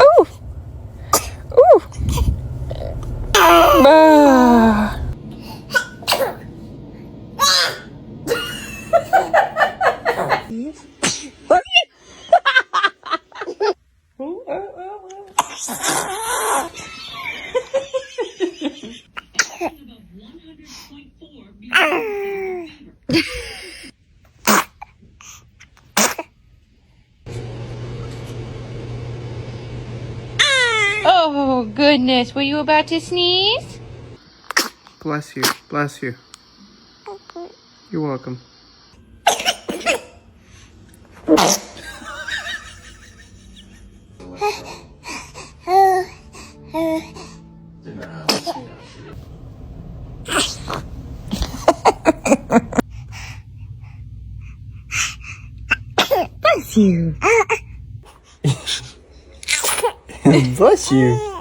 Ooh. Ooh. Ah. Oh, goodness. Were you about to sneeze? Bless you. Bless you. You're welcome. Bless you. Bless you.